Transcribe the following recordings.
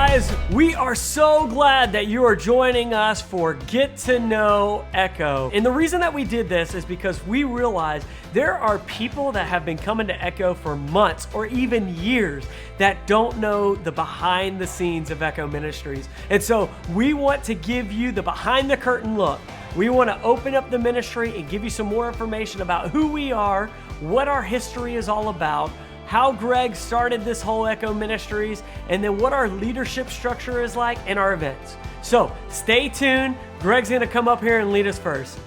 guys, we are so glad that you are joining us for Get to Know Echo. And the reason that we did this is because we realized there are people that have been coming to Echo for months or even years that don't know the behind the scenes of Echo Ministries. And so we want to give you the behind the curtain look. We want to open up the ministry and give you some more information about who we are, what our history is all about, how Greg started this whole Echo Ministries, and then what our leadership structure is like in our events. So stay tuned. Greg's gonna come up here and lead us first.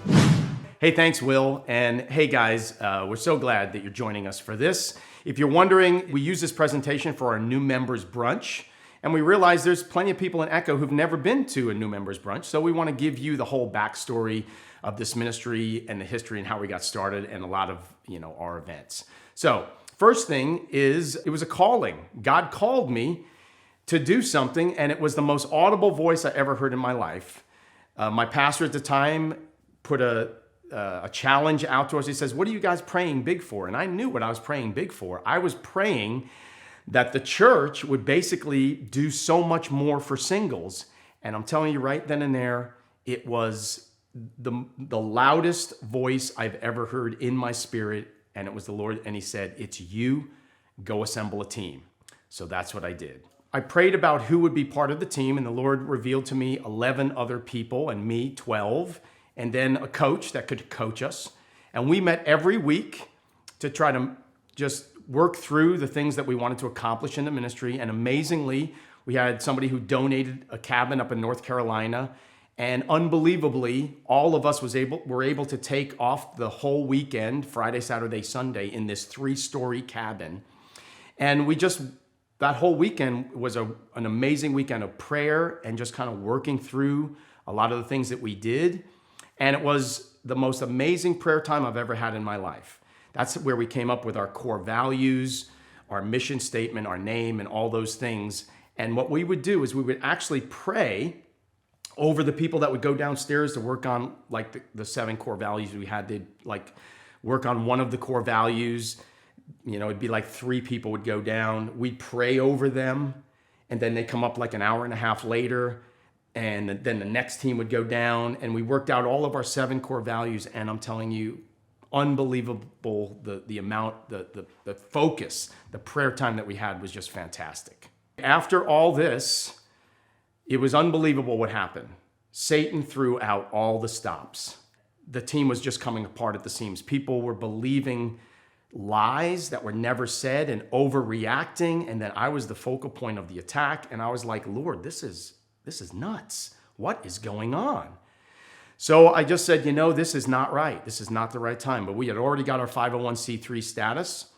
Hey, thanks, Will. And hey, guys, we're so glad that you're joining us for this. If you're wondering, we use this presentation for our new members brunch, and we realize there's plenty of people in Echo who've never been to a new members brunch. So we want to give you the whole backstory of this ministry and the history and how we got started and a lot of, our events. So first thing is, it was a calling. God called me to do something, and it was the most audible voice I ever heard in my life. My pastor at the time put a challenge out to us. He says, "What are you guys praying big for?" And I knew what I was praying big for. I was praying that the church would basically do so much more for singles. And I'm telling you right then and there, it was the loudest voice I've ever heard in my spirit. And it was the Lord, and he said, "It's you, go assemble a team." So that's what I did. I prayed about who would be part of the team, and the Lord revealed to me 11 other people, and me, 12, and then a coach that could coach us. And we met every week to try to just work through the things that we wanted to accomplish in the ministry. And amazingly, we had somebody who donated a cabin up in North Carolina. And unbelievably, all of us were able to take off the whole weekend, Friday, Saturday, Sunday, in this 3-story cabin. And that whole weekend was an amazing weekend of prayer and just kind of working through a lot of the things that we did. And it was the most amazing prayer time I've ever had in my life. That's where we came up with our core values, our mission statement, our name, and all those things. And what we would do is we would actually pray over the people that would go downstairs to work on the 7 core values we had. They'd work on one of the core values. It'd be 3 people would go down. We'd pray over them, and then they'd come up an hour and a half later, and then the next team would go down, and we worked out all of our 7 core values. And I'm telling you, unbelievable, the amount, the focus, the prayer time that we had was just fantastic. After all this, it was unbelievable what happened. Satan threw out all the stops. The team was just coming apart at the seams. People were believing lies that were never said and overreacting. And then I was the focal point of the attack. And I was like, "Lord, this is nuts. What is going on?" So I just said, this is not right. This is not the right time. But we had already got our 501c3 status.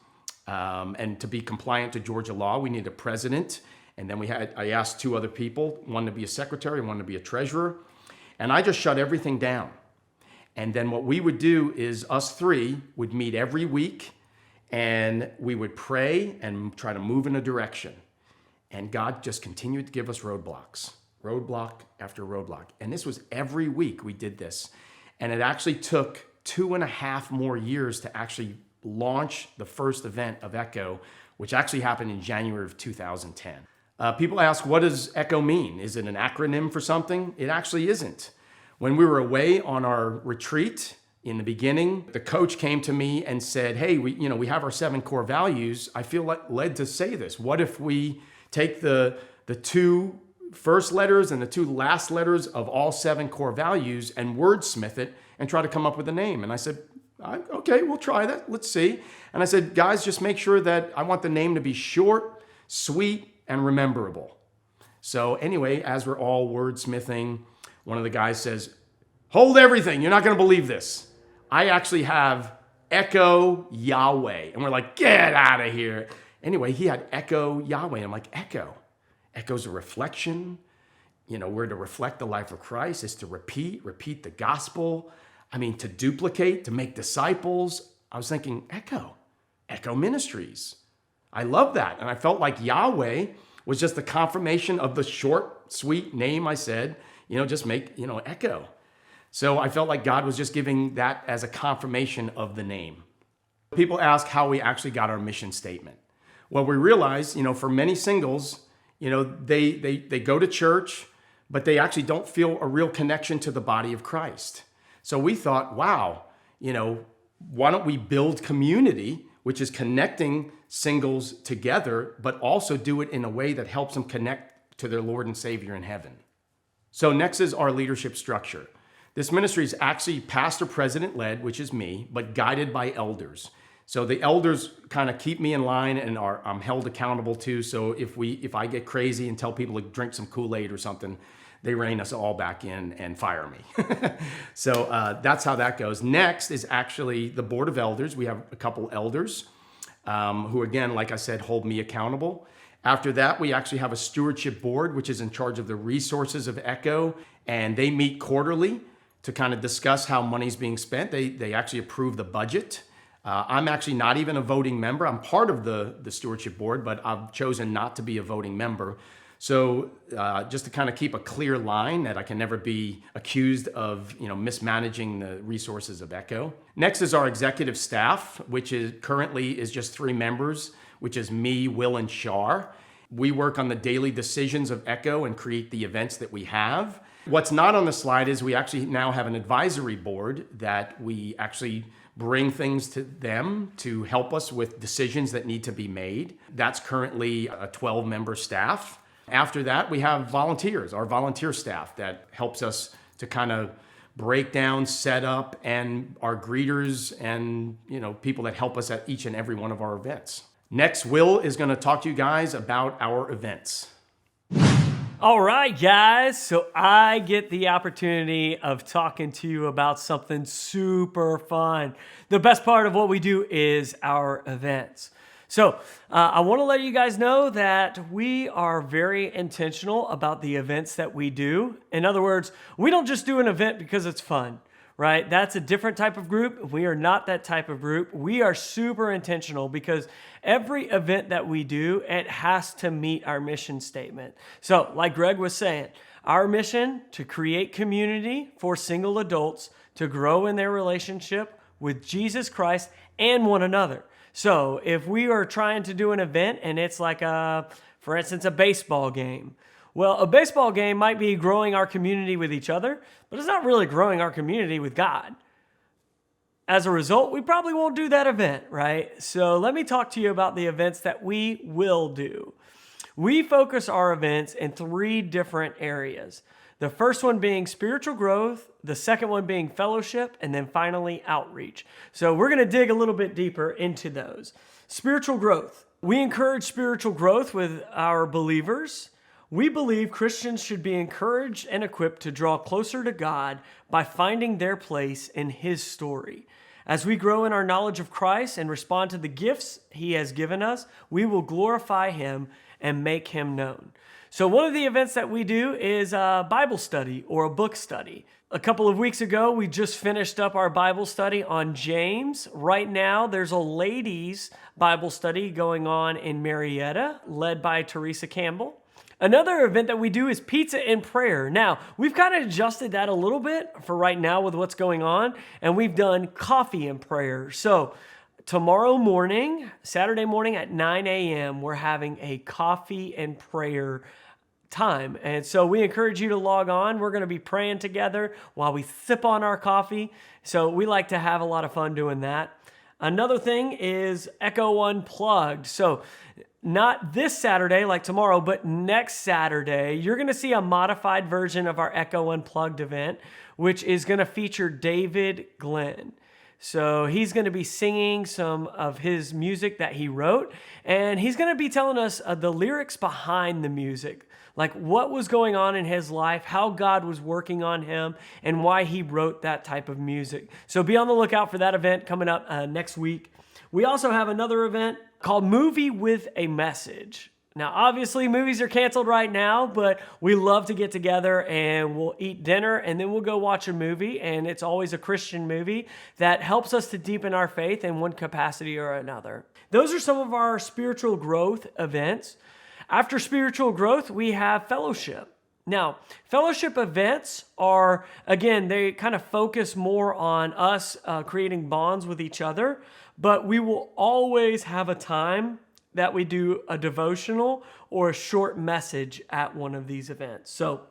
And to be compliant to Georgia law, we needed a president. And then I asked 2 other people, one to be a secretary and one to be a treasurer. And I just shut everything down. And then what we would do is us 3 would meet every week, and we would pray and try to move in a direction. And God just continued to give us roadblocks, roadblock after roadblock. And this was every week we did this. And it actually took 2.5 more years to actually launch the first event of Echo, which actually happened in January of 2010. People ask, what does EKKO mean? Is it an acronym for something? It actually isn't. When we were away on our retreat in the beginning, the coach came to me and said, "Hey, we have our 7 core values. I feel led to say this. What if we take the 2 first letters and the 2 last letters of all 7 core values and wordsmith it and try to come up with a name?" And I said, "Okay, we'll try that. Let's see." And I said, "Guys, just make sure that I want the name to be short, sweet, and rememberable." So anyway, as we're all wordsmithing, one of the guys says, "Hold everything. You're not going to believe this. I actually have Echo Yahweh." And we're like, "Get out of here." Anyway, he had Echo Yahweh. I'm like, Echo? Echo's a reflection. We're to reflect the life of Christ. It's to repeat the gospel. To duplicate, to make disciples. I was thinking, Echo Ministries. I love that. And I felt like Yahweh was just the confirmation of the short, sweet name I said, just make, Echo. So I felt like God was just giving that as a confirmation of the name. People ask how we actually got our mission statement. Well, we realized, for many singles, They go to church, but they actually don't feel a real connection to the body of Christ. So we thought, wow, why don't we build community, which is connecting singles together, but also do it in a way that helps them connect to their Lord and Savior in heaven. So next is our leadership structure. This ministry is actually pastor president led, which is me, but guided by elders. So the elders kind of keep me in line and I'm held accountable to. So if I get crazy and tell people to drink some Kool-Aid or something, they rein us all back in and fire me. So that's how that goes. Next is actually the board of elders. We have a couple elders who, again, like I said, hold me accountable. After that, we actually have a stewardship board, which is in charge of the resources of EKKO, and they meet quarterly to kind of discuss how money's being spent. They actually approve the budget. I'm actually not even a voting member. I'm part of the stewardship board, but I've chosen not to be a voting member. So just to kind of keep a clear line that I can never be accused of mismanaging the resources of EKKO. Next is our executive staff, which is currently just 3 members, which is me, Will, and Shar. We work on the daily decisions of EKKO and create the events that we have. What's not on the slide is we actually now have an advisory board that we actually bring things to them to help us with decisions that need to be made. That's currently a 12-member staff. After that, we have volunteers, our volunteer staff that helps us to kind of break down, set up, and our greeters and people that help us at each and every one of our events. Next, Will is going to talk to you guys about our events. All right, guys. So I get the opportunity of talking to you about something super fun. The best part of what we do is our events. So I want to let you guys know that we are very intentional about the events that we do. In other words, we don't just do an event because it's fun, right? That's a different type of group. We are not that type of group. We are super intentional because every event that we do, it has to meet our mission statement. So like Greg was saying, our mission to create community for single adults to grow in their relationship with Jesus Christ and one another. So if we are trying to do an event and it's like for instance, a baseball game. Well, a baseball game might be growing our community with each other, but it's not really growing our community with God. As a result, we probably won't do that event, right? So let me talk to you about the events that we will do. We focus our events in 3 different areas. The first one being spiritual growth, the second one being fellowship, and then finally outreach. So we're going to dig a little bit deeper into those. Spiritual growth. We encourage spiritual growth with our believers. We believe Christians should be encouraged and equipped to draw closer to God by finding their place in His story. As we grow in our knowledge of Christ and respond to the gifts He has given us, we will glorify Him and make Him known. So one of the events that we do is a Bible study or a book study. A couple of weeks ago, we just finished up our Bible study on James. Right now, there's a ladies' Bible study going on in Marietta, led by Teresa Campbell. Another event that we do is pizza and prayer. Now, we've kind of adjusted that a little bit for right now with what's going on, and we've done coffee and prayer. So tomorrow morning, Saturday morning at 9 a.m., we're having a coffee and prayer time. And so we encourage you to log on. We're going to be praying together while we sip on our coffee. So we like to have a lot of fun doing that. Another thing is EKKO Unplugged. So not this Saturday like tomorrow, but next Saturday, you're going to see a modified version of our EKKO Unplugged event, which is going to feature David Glenn. So he's going to be singing some of his music that he wrote, and he's going to be telling us the lyrics behind the music, like what was going on in his life, how God was working on him, and why he wrote that type of music. So be on the lookout for that event coming up next week. We also have another event called Movie with a Message. Now, obviously, movies are canceled right now, but we love to get together and we'll eat dinner and then we'll go watch a movie. And it's always a Christian movie that helps us to deepen our faith in one capacity or another. Those are some of our spiritual growth events. After spiritual growth, we have fellowship. Now, fellowship events are, again, they kind of focus more on us creating bonds with each other, but we will always have a time that we do a devotional or a short message at one of these events. So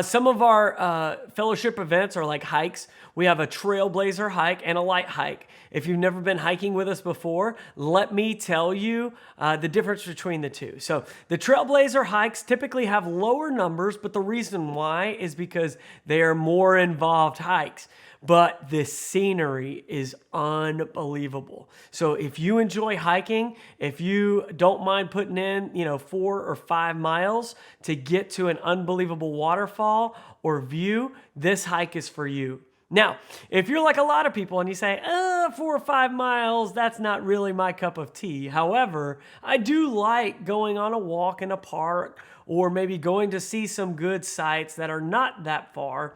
some of our fellowship events are like hikes. We have a trailblazer hike and a light hike. If you've never been hiking with us before, let me tell you the difference between the two. So the trailblazer hikes typically have lower numbers, but the reason why is because they are more involved hikes. But the scenery is unbelievable. So if you enjoy hiking, if you don't mind putting in, 4 or 5 miles to get to an unbelievable waterfall or view, this hike is for you. Now, if you're like a lot of people and you say, 4 or 5 miles, that's not really my cup of tea. However, I do like going on a walk in a park or maybe going to see some good sights that are not that far.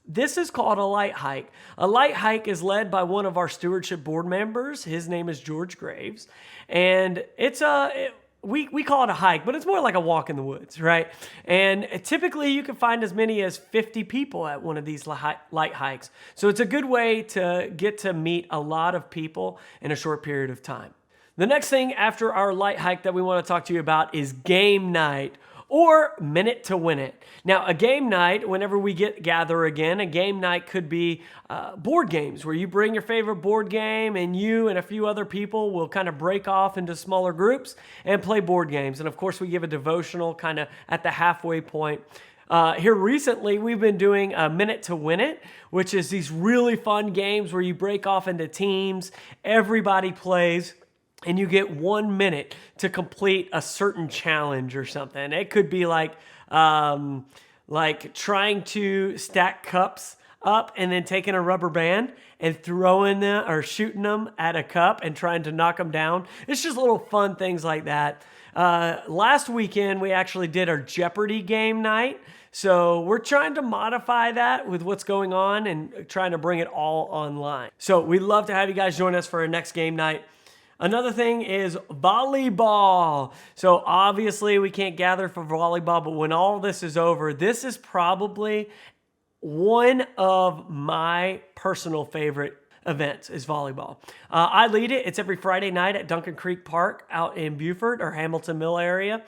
This is called a light hike. A light hike is led by one of our stewardship board members. His name is George Graves. And we call it a hike, but it's more like a walk in the woods, right? And typically you can find as many as 50 people at one of these light hikes. So it's a good way to get to meet a lot of people in a short period of time. The next thing after our light hike that we want to talk to you about is game night, or Minute to Win It. Now, a game night, whenever we gather again, a game night could be board games where you bring your favorite board game and you and a few other people will kind of break off into smaller groups and play board games. And of course, we give a devotional kind of at the halfway point. Here recently, we've been doing a Minute to Win It, which is these really fun games where you break off into teams, everybody plays, and you get 1 minute to complete a certain challenge or something. It could be like trying to stack cups up and then taking a rubber band and throwing them or shooting them at a cup and trying to knock them down. It's just little fun things like that. Last weekend, we actually did our Jeopardy game night. So we're trying to modify that with what's going on and trying to bring it all online. So we'd love to have you guys join us for our next game night. Another thing is volleyball. So obviously we can't gather for volleyball, but when all this is over, this is probably one of my personal favorite events is volleyball. I lead it. It's every Friday night at Duncan Creek Park out in Beaufort or Hamilton Mill area.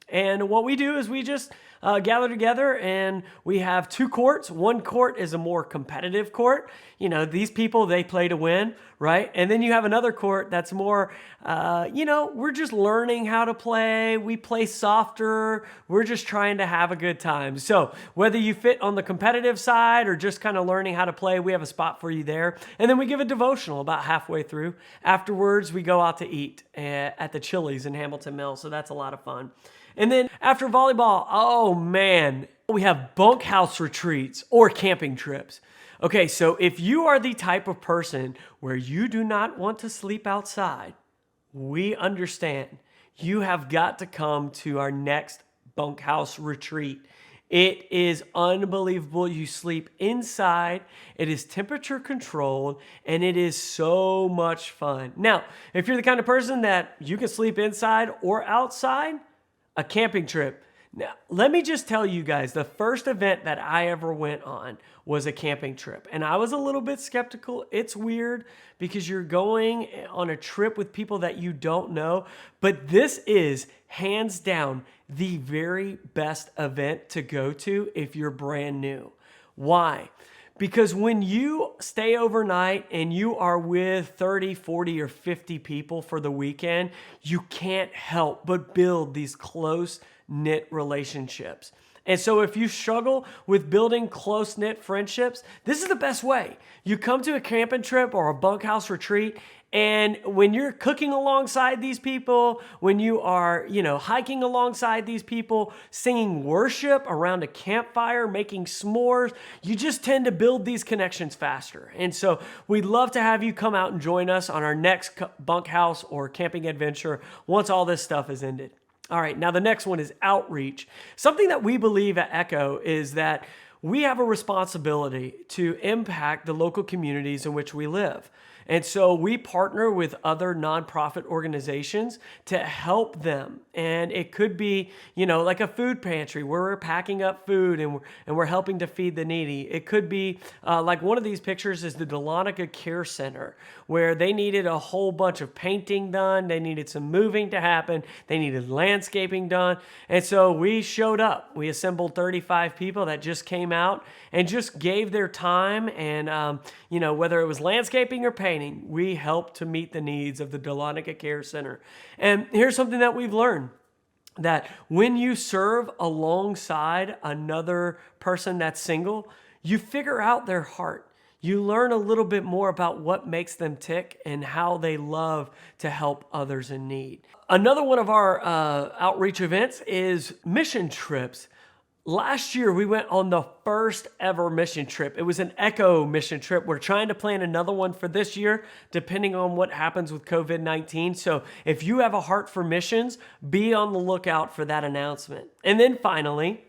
And what we do is we just gather together and we have 2 courts. One court is a more competitive court. These people, they play to win, right? And then you have another court that's more, we're just learning how to play. We play softer. We're just trying to have a good time. So whether you fit on the competitive side or just kind of learning how to play, we have a spot for you there. And then we give a devotional about halfway through. Afterwards, we go out to eat at the Chili's in Hamilton Mill. So that's a lot of fun. And then after volleyball, oh man, we have bunkhouse retreats or camping trips. Okay, so if you are the type of person where you do not want to sleep outside, we understand. You have got to come to our next bunkhouse retreat. It is unbelievable. You sleep inside. It is temperature controlled and it is so much fun. Now, if you're the kind of person that you can sleep inside or outside, a camping trip. Now, let me just tell you guys, the first event that I ever went on was a camping trip. And I was a little bit skeptical. It's weird because you're going on a trip with people that you don't know. But this is hands down the very best event to go to if you're brand new. Why? Because when you stay overnight and you are with 30, 40, or 50 people for the weekend, you can't help but build these close-knit relationships. And so if you struggle with building close-knit friendships, this is the best way. You come to a camping trip or a bunkhouse retreat, and when you're cooking alongside these people, when you are, hiking alongside these people, singing worship around a campfire, making s'mores, you just tend to build these connections faster. And so we'd love to have you come out and join us on our next bunkhouse or camping adventure once all this stuff is ended. All right, now the next one is outreach. Something that we believe at EKKO is that we have a responsibility to impact the local communities in which we live. And so we partner with other nonprofit organizations to help them. And it could be, like a food pantry where we're packing up food and we're helping to feed the needy. It could be like one of these pictures is the Dahlonega Care Center, where they needed a whole bunch of painting done. They needed some moving to happen. They needed landscaping done. And so we showed up. We assembled 35 people that just came out and just gave their time. And, whether it was landscaping or painting, we help to meet the needs of the Dahlonega Care Center. And here's something that we've learned, that when you serve alongside another person that's single, you figure out their heart. You learn a little bit more about what makes them tick and how they love to help others in need. Another one of our outreach events is mission trips. Last year, we went on the first ever mission trip. It was an EKKO mission trip. We're trying to plan another one for this year, depending on what happens with COVID-19. So if you have a heart for missions, be on the lookout for that announcement. And then finally,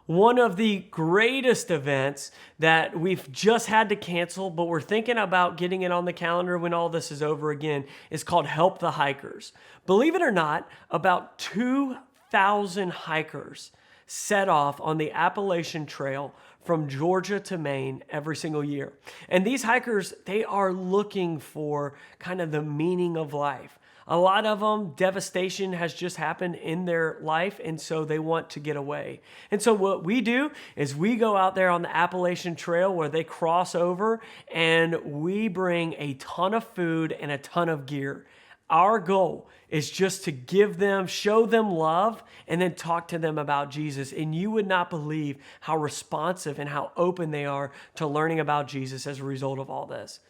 one of the greatest events that we've just had to cancel, but we're thinking about getting it on the calendar when all this is over again, is called Help the Hikers. Believe it or not, about 2,000 hikers set off on the Appalachian Trail from Georgia to Maine every single year. And these hikers, they are looking for kind of the meaning of life. A lot of them, devastation has just happened in their life, and so they want to get away. And so what we do is we go out there on the Appalachian Trail where they cross over, and we bring a ton of food and a ton of gear. Our goal is just to give them, show them love, and then talk to them about Jesus. And you would not believe how responsive and how open they are to learning about Jesus as a result of all this.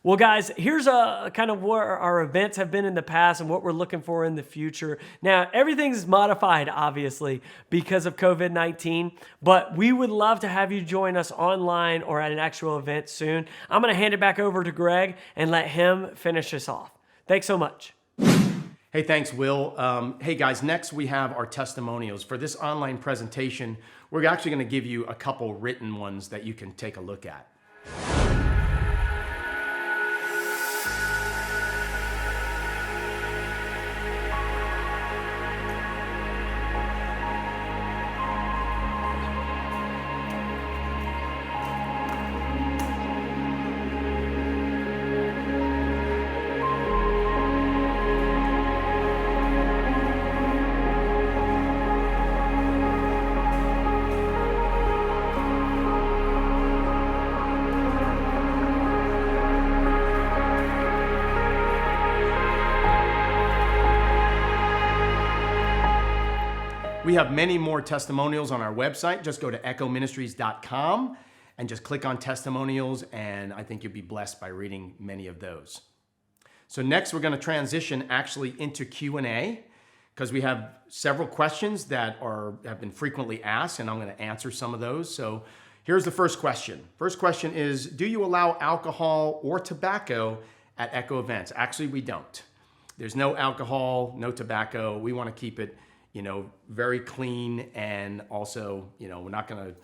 Well, guys, here's a kind of where our events have been in the past and what we're looking for in the future. Now, everything's modified, obviously, because of COVID-19, but we would love to have you join us online or at an actual event soon. I'm going to hand it back over to Greg and let him finish us off. Thanks so much. Hey, thanks, Will. Hey, guys, next we have our testimonials. For this online presentation, we're actually going to give you a couple written ones that you can take a look at. We have many more testimonials on our website. Just go to EKKOMinistries.com and just click on testimonials, and I think you'll be blessed by reading many of those. So next we're going to transition actually into Q&A, because we have several questions that have been frequently asked, and I'm going to answer some of those. So here's the first question. First question is, do you allow alcohol or tobacco at EKKO events? Actually, we don't. There's no alcohol, no tobacco. We want to keep it very clean, and also, we're not going to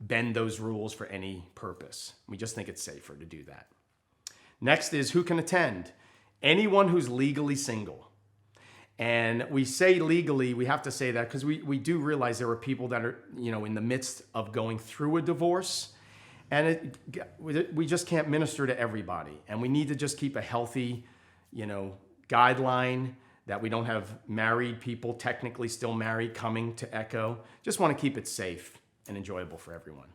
bend those rules for any purpose. We just think it's safer to do that. Next is, who can attend? Anyone who's legally single. And we say legally, we have to say that because we do realize there are people that are, in the midst of going through a divorce, and we just can't minister to everybody. And we need to just keep a healthy, guideline that we don't have married people, technically still married, coming to EKKO. Just want to keep it safe and enjoyable for everyone.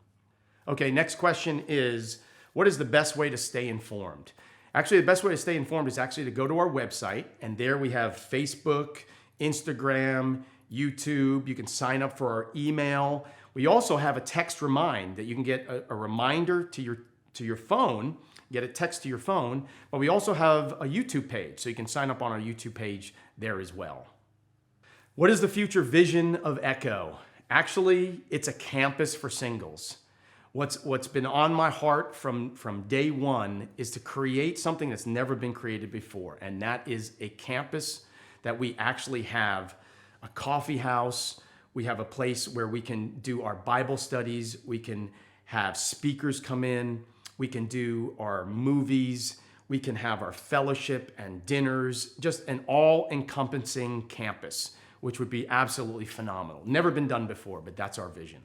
Okay, next question is, what is the best way to stay informed? Actually, the best way to stay informed is actually to go to our website, and there we have Facebook, Instagram, YouTube. You can sign up for our email. We also have a text remind that you can get a reminder to your phone, get a text to your phone, but we also have a YouTube page, so you can sign up on our YouTube page there as well. What is the future vision of EKKO? Actually, it's a campus for singles. What's been on my heart from day one is to create something that's never been created before, and that is a campus that we actually have a coffee house We have a place where we can do our Bible studies. We can have speakers come in. We can do our movies. We can have our fellowship and dinners, just an all-encompassing campus, which would be absolutely phenomenal. Never been done before, but that's our vision.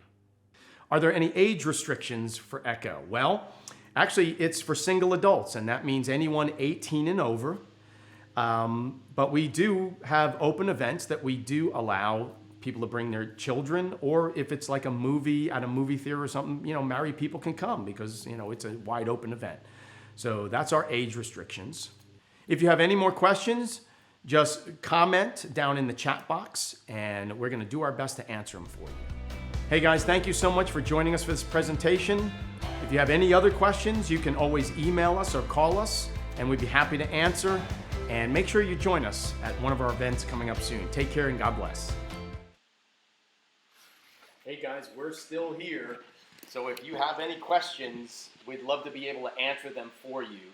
Are there any age restrictions for EKKO? Well, actually, it's for single adults, and that means anyone 18 and over. But we do have open events that we do allow people to bring their children, or if it's like a movie at a movie theater or something, married people can come because, it's a wide open event. So that's our age restrictions. If you have any more questions, just comment down in the chat box and we're going to do our best to answer them for you. Hey guys, thank you so much for joining us for this presentation. If you have any other questions, you can always email us or call us and we'd be happy to answer. And make sure you join us at one of our events coming up soon. Take care and God bless. Hey guys, we're still here. So if you have any questions, we'd love to be able to answer them for you.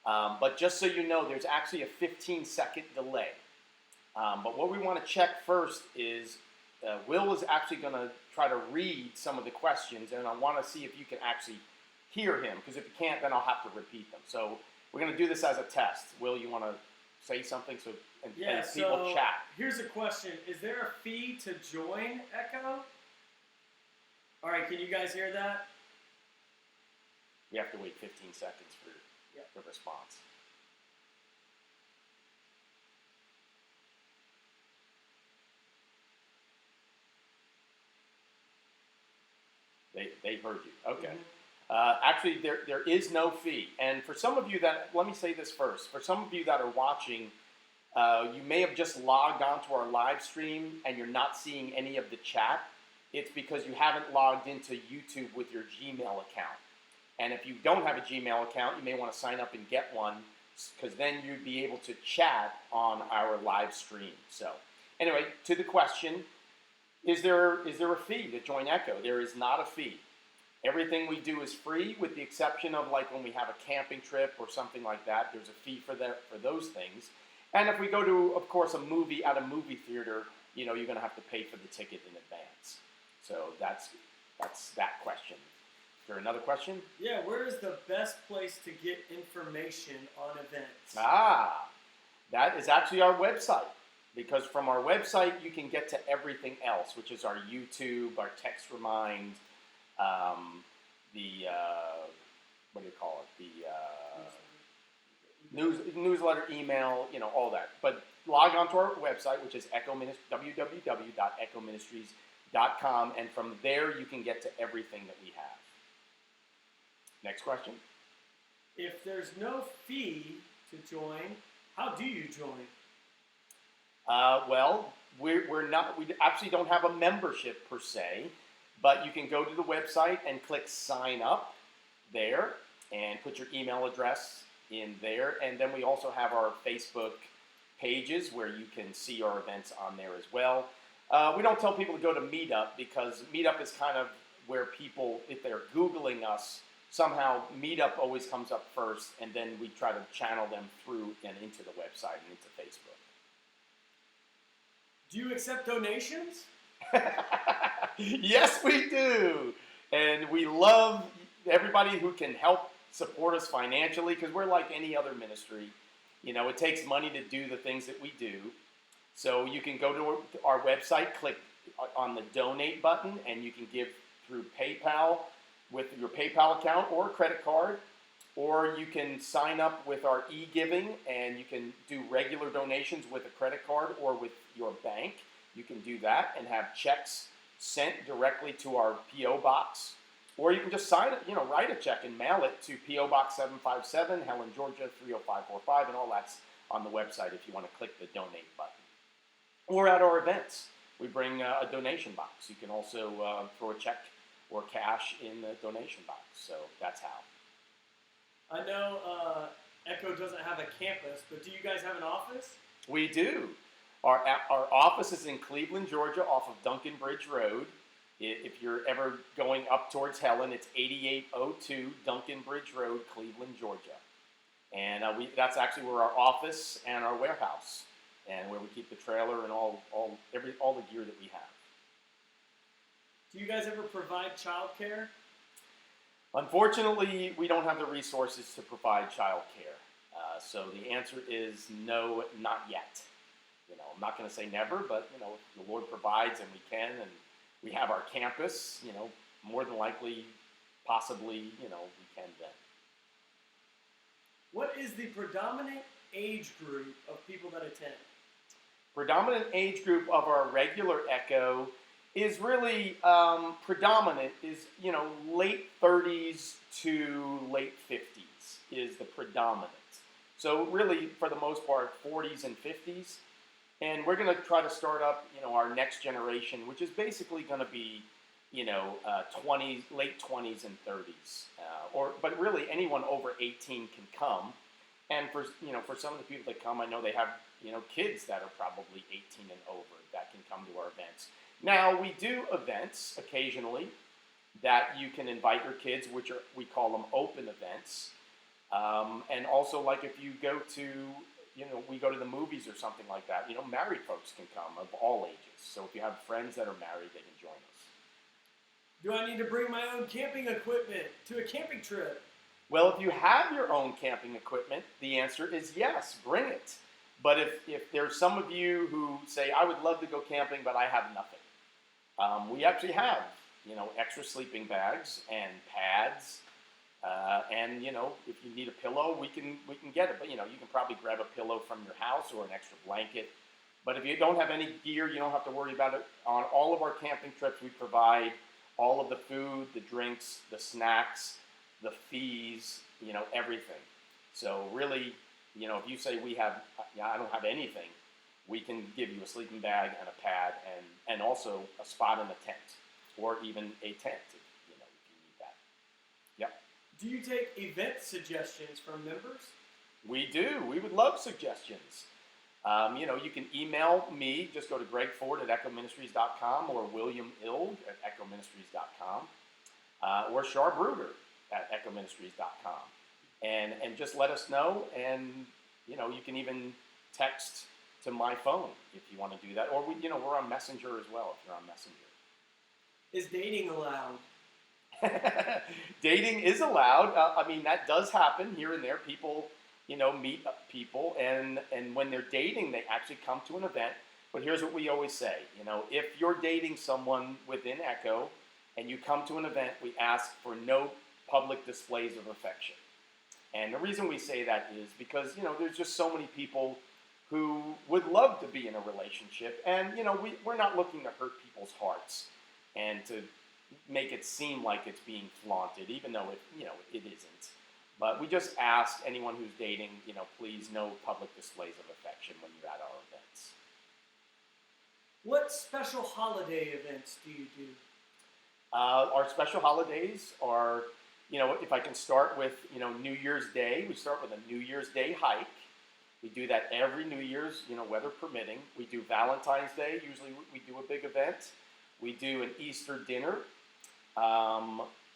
But just so you know, there's actually a 15-second delay. But what we want to check first is Will is actually going to try to read some of the questions, and I want to see if you can actually hear him, because if you can't, then I'll have to repeat them. So we're going to do this as a test. Will, you want to say something and people chat? Here's a question. Is there a fee to join EKKO? All right, can you guys hear that? We have to wait 15 seconds for response. They heard you. Okay. Mm-hmm. Actually, there is no fee. And for some of you let me say this first. For some of you that are watching, you may have just logged onto our live stream and you're not seeing any of the chat. It's because you haven't logged into YouTube with your Gmail account. And if you don't have a Gmail account, you may want to sign up and get one, because then you'd be able to chat on our live stream. So anyway, to the question, is there a fee to join EKKO? There is not a fee. Everything we do is free, with the exception of like when we have a camping trip or something like that. There's a fee for those things. And if we go to, of course, a movie at a movie theater, you're going to have to pay for the ticket in advance. So that's that question. Is there another question? Yeah, where is the best place to get information on events? That is actually our website. Because from our website, you can get to everything else, which is our YouTube, our text remind, what do you call it? The newsletter, email, all that. But log on to our website, which is www.echoministries.com, and from there you can get to everything that we have. Next question. If there's no fee to join, how do you join? Well, we actually don't have a membership per se, but you can go to the website and click sign up there and put your email address in there. And then we also have our Facebook pages where you can see our events on there as well. We don't tell people to go to Meetup, because Meetup is kind of where people, if they're Googling us, somehow Meetup always comes up first, and then we try to channel them through and into the website and into Facebook. Do you accept donations? Yes, we do. And we love everybody who can help support us financially, because we're like any other ministry. It takes money to do the things that we do. So you can go to our website, click on the donate button, and you can give through PayPal with your PayPal account or credit card. Or you can sign up with our e-giving, and you can do regular donations with a credit card or with your bank. You can do that and have checks sent directly to our P.O. box. Or you can just write a check and mail it to P.O. Box 757, Helen, Georgia 30545, and all that's on the website if you want to click the donate button. Or at our events, we bring a donation box. You can also throw a check or cash in the donation box. So that's how. I know EKKO doesn't have a campus, but do you guys have an office? We do. Our office is in Cleveland, Georgia, off of Duncan Bridge Road. If you're ever going up towards Helen, it's 8802 Duncan Bridge Road, Cleveland, Georgia. And that's actually where our office and our warehouse, and where we keep the trailer and all the gear that we have. Do you guys ever provide childcare? Unfortunately, we don't have the resources to provide childcare. So the answer is no, not yet. I'm not going to say never, but if the Lord provides and we can, and we have our campus, more than likely, possibly, we can then. What is the predominant age group of people that attend? Predominant age group of our regular EKKO is really predominant is late 30s to late 50s is the predominant. So really, for the most part, 40s and 50s. And we're going to try to start up, our next generation, which is basically going to be, 20s, late 20s and 30s. But really, anyone over 18 can come. And for some of the people that come, I know they have, kids that are probably 18 and over that can come to our events. Now, we do events occasionally that you can invite your kids, we call them open events. And also, like if you go to, we go to the movies or something like that, married folks can come of all ages. So if you have friends that are married, they can join us. Do I need to bring my own camping equipment to a camping trip? Well, if you have your own camping equipment, the answer is yes, bring it. But if there's some of you who say, I would love to go camping, but I have nothing. We actually have, extra sleeping bags and pads. And if you need a pillow, we can get it. But you can probably grab a pillow from your house or an extra blanket. But if you don't have any gear, you don't have to worry about it. On all of our camping trips, we provide all of the food, the drinks, the snacks, the fees, everything. So really, if you say I don't have anything, we can give you a sleeping bag and a pad and also a spot in a tent or even a tent if you need that. Yep. Do you take event suggestions from members? We do. We would love suggestions. You can email me. Just go to Greg Ford at EKKOMinistries.com or William Ild at EKKOMinistries.com or Shar Bruder at EKKOMinistries.com. And just let us know. And, you can even text to my phone if you want to do that. Or, we're on Messenger as well if you're on Messenger. Is dating allowed? Dating is allowed. That does happen here and there. People, meet people, and when they're dating, they actually come to an event. But here's what we always say. If you're dating someone within EKKO and you come to an event, we ask for no public displays of affection. And the reason we say that is because, there's just so many people who would love to be in a relationship. And, we're not looking to hurt people's hearts and to make it seem like it's being flaunted, even though it isn't. But we just ask anyone who's dating, please no public displays of affection when you're at our events. What special holiday events do you do? Our special holidays are, if I can start with, New Year's Day, we start with a New Year's Day hike. We do that every New Year's, weather permitting. We do Valentine's Day. Usually we do a big event. We do an Easter dinner.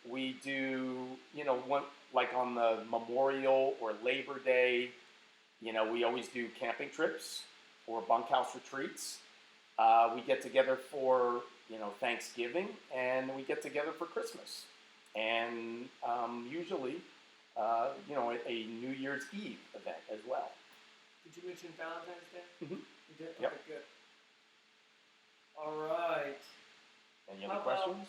We do, like on the Memorial or Labor Day, we always do camping trips or bunkhouse retreats. We get together for, Thanksgiving, and we get together for Christmas. And usually, a New Year's Eve event as well. Did you mention Valentine's Day? Mm-hmm. You did? Yep. Okay, good. All right. Any other questions?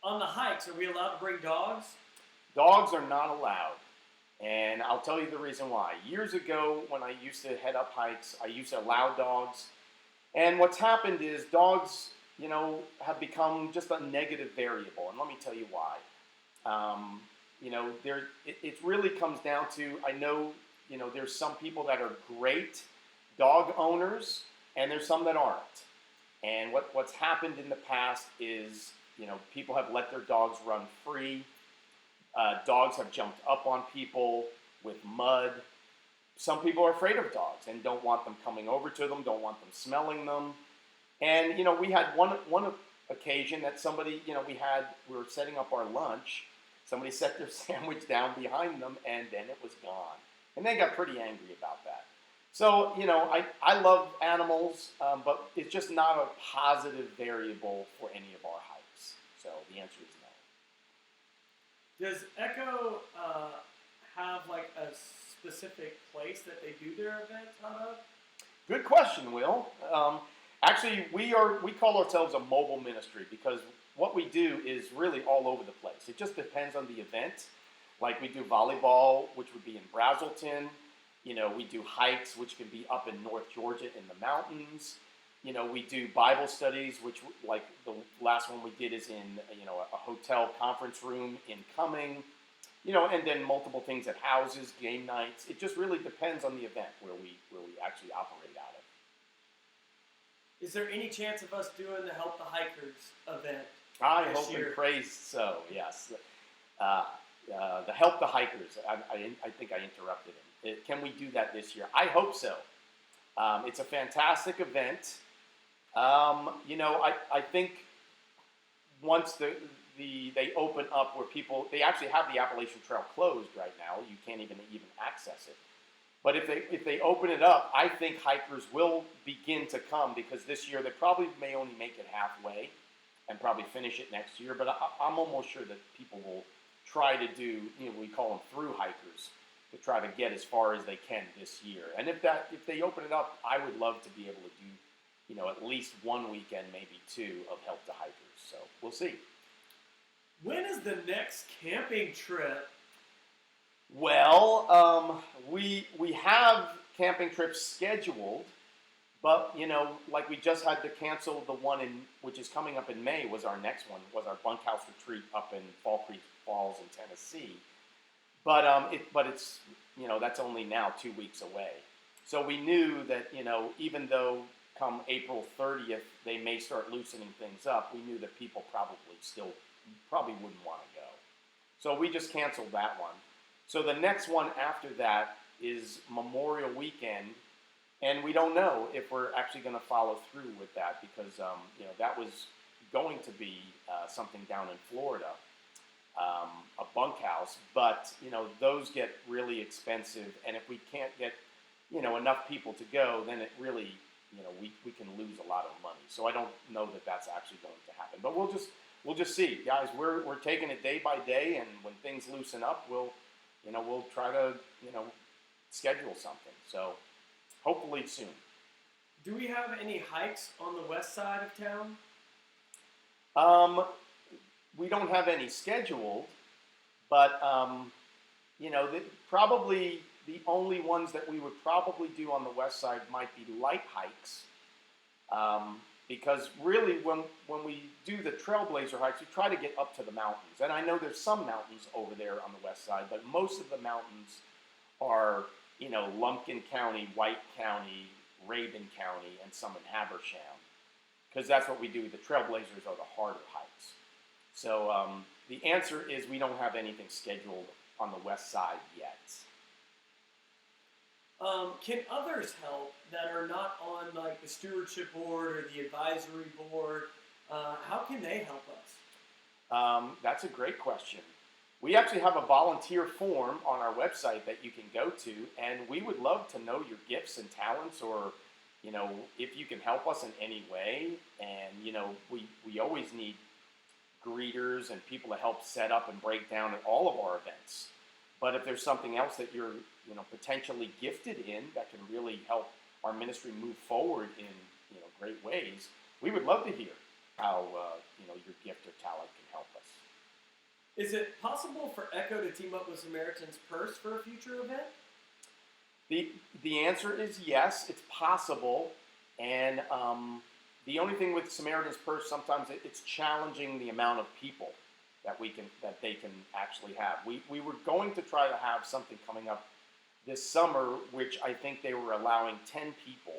On the hikes, are we allowed to bring dogs? Dogs are not allowed. And I'll tell you the reason why. Years ago, when I used to head up hikes, I used to allow dogs. And what's happened is dogs, have become just a negative variable. And let me tell you why. It really comes down to, I know, there's some people that are great dog owners, and there's some that aren't. And what's happened in the past is, people have let their dogs run free. Dogs have jumped up on people with mud. Some people are afraid of dogs and don't want them coming over to them, don't want them smelling them. And, we had one occasion that somebody, we were setting up our lunch. Somebody set their sandwich down behind them, and then it was gone. And they got pretty angry about that. So, I love animals, but it's just not a positive variable for any of our hikes. So the answer is no. Does Echo have like a specific place that they do their events out of? Good question, Will. Actually, we call ourselves a mobile ministry because what we do is really all over the place. It just depends on the event. Like we do volleyball, which would be in Brazelton. We do hikes, which can be up in North Georgia in the mountains. We do Bible studies, which like the last one we did is in a hotel conference room in Cumming. And then multiple things at houses, game nights. It just really depends on the event where we actually operate out of. Is there any chance of us doing the Help the Hikers event? I hope and pray so. Yes. The Help the Hikers. I think I interrupted him. Can we do that this year? I hope so. It's a fantastic event. I think once they open up where they actually have the Appalachian Trail closed right now. You can't even access it. But if they open it up, I think hikers will begin to come because this year they probably may only make it halfway and probably finish it next year. But I'm almost sure that people will try to do, we call them through hikers, to try to get as far as they can this year. And if they open it up, I would love to be able to do, at least one weekend, maybe two, of Help the Hikers. So we'll see. When is the next camping trip? Well, we have camping trips scheduled, but like we just had to cancel the one which is coming up in May. Was our next one, was our bunkhouse retreat up in Fall Creek Falls in Tennessee. But it's that's only now 2 weeks away. So we knew that even though come April 30th they may start loosening things up, we knew that people probably wouldn't want to go. So we just canceled that one. So the next one after that is Memorial Weekend, and we don't know if we're actually going to follow through with that because that was going to be something down in Florida, a bunkhouse, but those get really expensive, and if we can't get enough people to go, then it really we can lose a lot of money. So I don't know that that's actually going to happen, but we'll just see, guys. We're taking it day by day, and when things loosen up, we'll try to, schedule something. So hopefully soon. Do we have any hikes on the west side of town? We don't have any scheduled, but, probably the only ones that we would probably do on the west side might be light hikes. Because really when we do the Trailblazer hikes, we try to get up to the mountains. And I know there's some mountains over there on the west side, but most of the mountains are, Lumpkin County, White County, Rabun County, and some in Habersham. Because that's what we do. The Trailblazers are the harder hikes. So the answer is we don't have anything scheduled on the west side yet. Can others help that are not on like the stewardship board or the advisory board? How can they help us? That's a great question. We actually have a volunteer form on our website that you can go to, and we would love to know your gifts and talents, or if you can help us in any way. And we always need greeters and people to help set up and break down at all of our events. But if there's something else that you're potentially gifted in that can really help our ministry move forward in great ways, we would love to hear how your gift or talent can help us. Is it possible for Echo to team up with Samaritan's Purse for a future event? The answer is yes, it's possible. And the only thing with Samaritan's Purse, sometimes it's challenging the amount of people that they can actually have. We were going to try to have something coming up this summer, which I think they were allowing 10 people,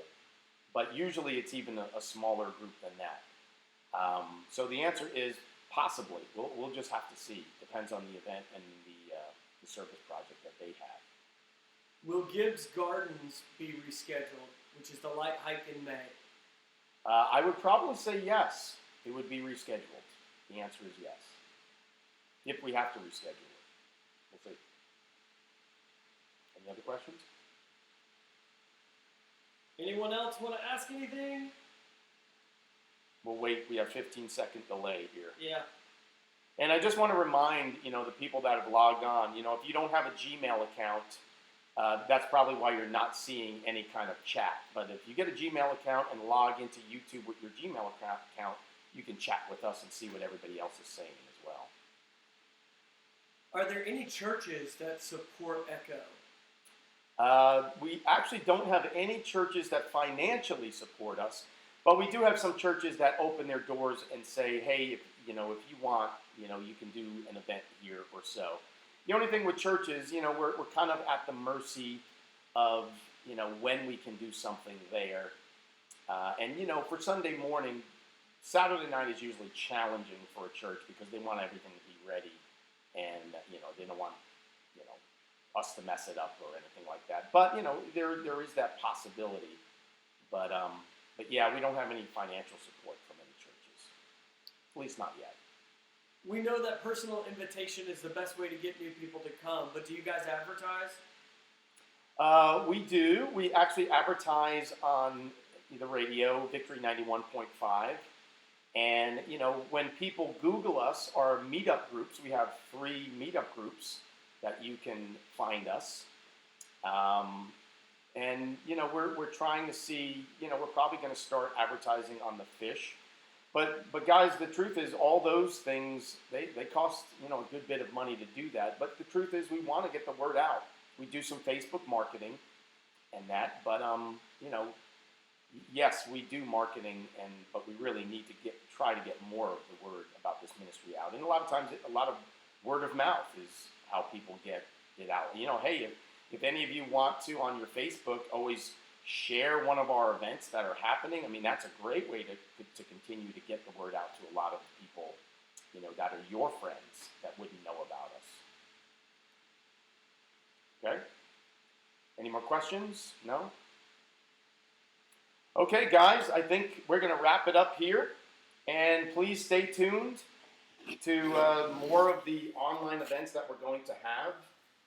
but usually it's even a smaller group than that. So the answer is possibly. We'll just have to see. Depends on the event and the service project that they have. Will Gibbs Gardens be rescheduled, which is the light hike in May? I would probably say yes. It would be rescheduled. The answer is yes. If we have to reschedule it. We'll see. Any other questions? Anyone else want to ask anything? We'll wait. We have 15-second delay here. Yeah. And I just want to remind, the people that have logged on, if you don't have a Gmail account, that's probably why you're not seeing any kind of chat. But if you get a Gmail account and log into YouTube with your Gmail account, you can chat with us and see what everybody else is saying as well. Are there any churches that support Echo? We actually don't have any churches that financially support us, but we do have some churches that open their doors and say, hey, if you want, you can do an event here or so. The only thing with churches, we're kind of at the mercy of, when we can do something there. And, for Sunday morning, Saturday night is usually challenging for a church because they want everything to be ready. And, they don't want, us to mess it up or anything like that. But, there is that possibility. But yeah, we don't have any financial support from any churches. At least not yet. We know that personal invitation is the best way to get new people to come, but do you guys advertise? We do. We actually advertise on the radio, Victory 91.5. And, when people Google us, our meetup groups, we have 3 meetup groups that you can find us. And, we're trying to see, we're probably going to start advertising on the fish. But guys, the truth is all those things, they cost, a good bit of money to do that. But the truth is we want to get the word out. We do some Facebook marketing and that. But, yes, we do marketing, but we really need to try to get more of the word about this ministry out. And a lot of times, a lot of word of mouth is how people get it out. Hey, if any of you want to, on your Facebook, always share one of our events that are happening. I mean, that's a great way to continue to get the word out to a lot of people, that are your friends that wouldn't know about us. Okay? Any more questions? No? Okay, guys, I think we're going to wrap it up here. And please stay tuned to more of the online events that we're going to have.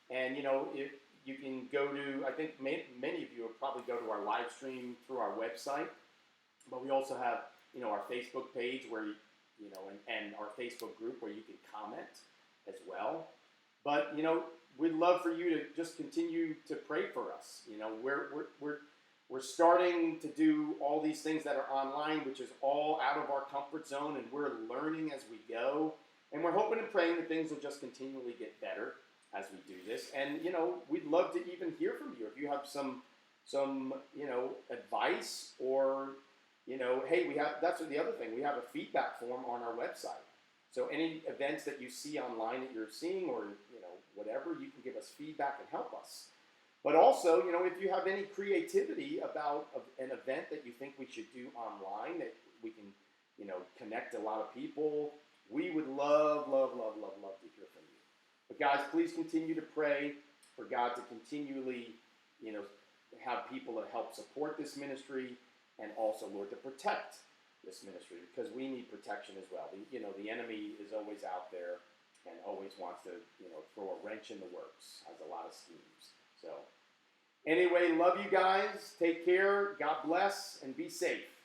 And, if you can go to, I think many of you will probably go to our live stream through our website. But we also have, our Facebook page where, and our Facebook group where you can comment as well. But, we'd love for you to just continue to pray for us. We're starting to do all these things that are online, which is all out of our comfort zone, and we're learning as we go. And we're hoping and praying that things will just continually get better as we do this. And, we'd love to even hear from you. If you have some advice or, hey, that's the other thing. We have a feedback form on our website. So any events that you see online that you're seeing or, whatever, you can give us feedback and help us. But also, if you have any creativity about an event that you think we should do online, that we can, connect a lot of people, we would love to hear from you. But guys, please continue to pray for God to continually, have people to help support this ministry and also, Lord, to protect this ministry because we need protection as well. The enemy is always out there and always wants to, throw a wrench in the works, has a lot of schemes. So, anyway, love you guys. Take care. God bless and be safe.